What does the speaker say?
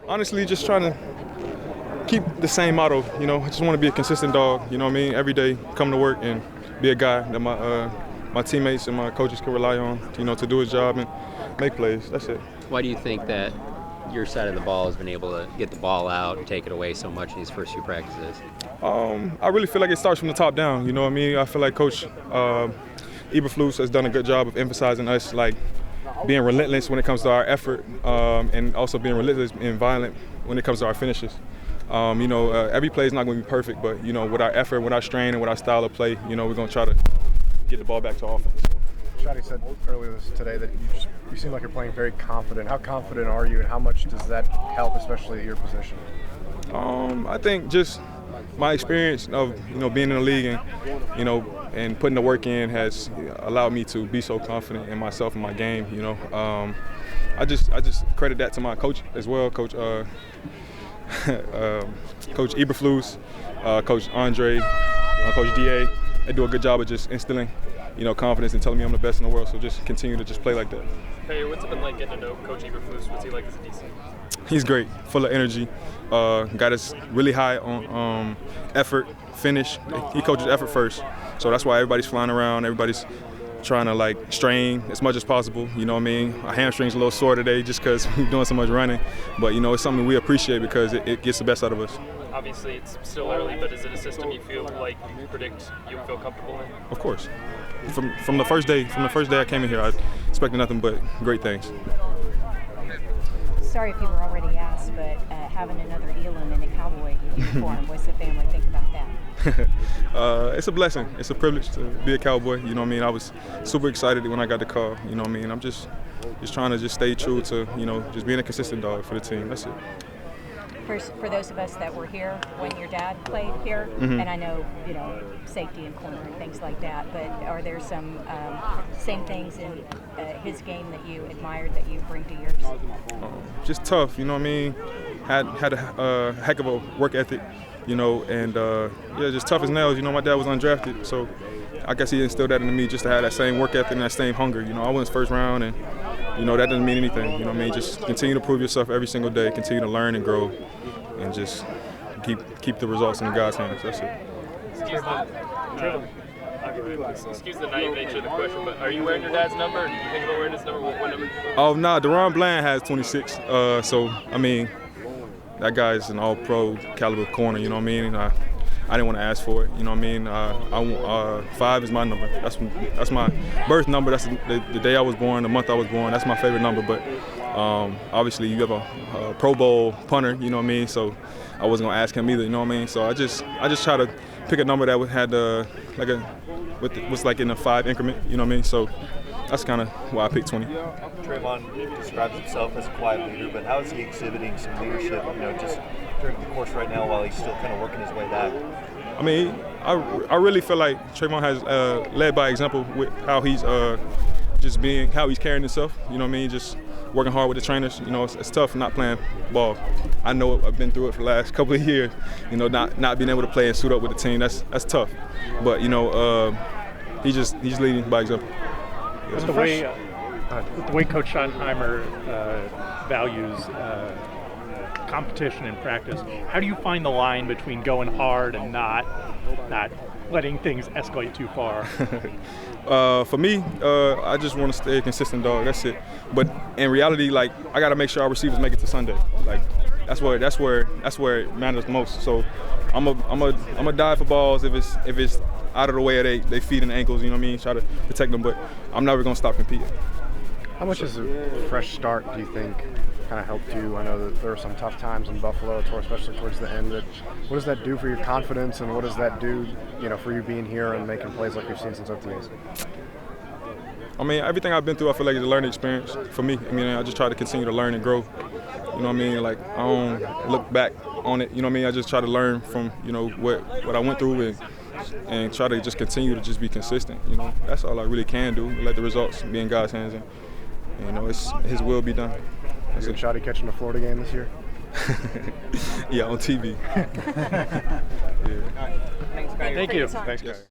Honestly, just trying to keep the same motto. I just want to be a consistent dog. You know what I mean? Every day, come to work and be a guy that my teammates and my coaches can rely on. To do his job and make plays. That's it. Why do you think that your side of the ball has been able to get the ball out and take it away so much in these first few practices? I really feel like it starts from the top down. You know what I mean? I feel like Coach Eberflus has done a good job of emphasizing us, like being relentless when it comes to our effort, and also being relentless and violent when it comes to our finishes. Every play is not going to be perfect, but with our effort, with our strain, and with our style of play, we're going to try to get the ball back to offense. Shotty said earlier today that you seem like you're playing very confident. How confident are you, and how much does that help, especially at your position? I think just my experience of being in the league and putting the work in has allowed me to be so confident in myself and my game. I just credit that to my coach as well, Coach Eberflus, Coach Andre, Coach Da. They do a good job of just instilling confidence and telling me I'm the best in the world. So just continue to just play like that. Hey, what's it been like getting to know Coach Eberflus? What's he like as a DC? He's great, full of energy. Got us really high on effort, finish. He coaches effort first, so that's why everybody's flying around. Everybody's trying to strain as much as possible. You know what I mean? Our hamstring's a little sore today just because we're doing so much running, but it's something we appreciate because it gets the best out of us. Obviously, it's still early, but is it a system you feel like you predict you'll feel comfortable in? Of course. From the first day I came in here, I expected nothing but great things. Sorry if you were already asked, but having another Elam in a Cowboy uniform, what's the family think about that? It's a blessing. It's a privilege to be a Cowboy. You know what I mean? I was super excited when I got the call. You know what I mean? I'm just trying to just stay true to just being a consistent dog for the team. That's it. For those of us that were here when your dad played here, Mm-hmm. and I know safety and corner and things like that, but are there some same things in his game that you admired that you bring to yours? Just tough, you know what I mean? Had a heck of a work ethic, and just tough as nails. My dad was undrafted, so I guess he instilled that into me just to have that same work ethic and that same hunger. I went first round, and that doesn't mean anything. You know what I mean? Just continue to prove yourself every single day, continue to learn and grow, and just keep the results in God's hands. That's it. Excuse the naive nature of the question, but are you wearing your dad's number? Or did you think about wearing his number? What number? Oh, nah, Deron Bland has 26. So, I mean, that guy's an all-pro caliber corner, you know what I mean? I didn't want to ask for it, you know what I mean? 5 is my number. That's my birth number. That's the day I was born, the month I was born. That's my favorite number. But obviously, you have a Pro Bowl punter, you know what I mean? So I wasn't gonna ask him either, you know what I mean? So I just try to pick a number that had was like in a 5 increment, you know what I mean? So that's kind of why I picked 20. Trayvon describes himself as a quiet leader, but how is he exhibiting some leadership, just during the course right now while he's still kind of working his way back? I mean, I really feel like Trayvon has led by example with how he's how he's carrying himself, you know what I mean? Just working hard with the trainers. It's tough not playing ball. I know I've been through it for the last couple of years, not being able to play and suit up with the team. That's tough. But, he's leading by example. With the way Coach Schottenheimer values competition in practice, how do you find the line between going hard and not letting things escalate too far? For me, I just want to stay a consistent dog. That's it. But in reality, I got to make sure our receivers make it to Sunday. That's where it matters the most. So I'm a dive for balls if it's out of the way of they feet and ankles. You know what I mean? Try to protect them, but I'm never gonna stop competing. How much has a fresh start, do you think, kind of helped you? I know that there were some tough times in Buffalo, especially towards the end. What does that do for your confidence, and what does that do, for you being here and making plays like you've seen since OTAs? I mean, everything I've been through, I feel like it's a learning experience for me. I mean, I just try to continue to learn and grow. You know what I mean? I don't look back on it. You know what I mean? I just try to learn from, what I went through and try to just continue to just be consistent. That's all I really can do. Let the results be in God's hands, and it's His will be done. Is it Shotty catching the Florida game this year? Yeah, on TV. Thank you. Thanks, guys.